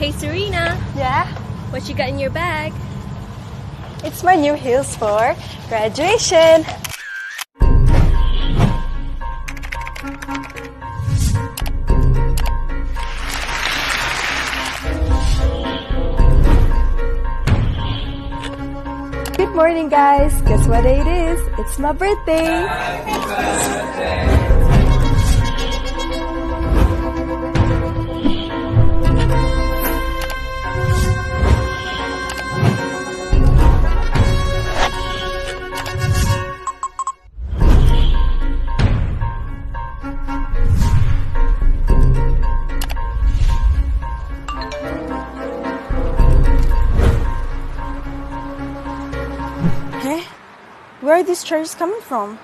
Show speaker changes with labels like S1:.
S1: Hey Serena,
S2: Yeah?
S1: what you got in your bag?
S2: It's my new heels for graduation. Good morning, guys. Guess what day it is? It's my birthday. Where are these charges coming from?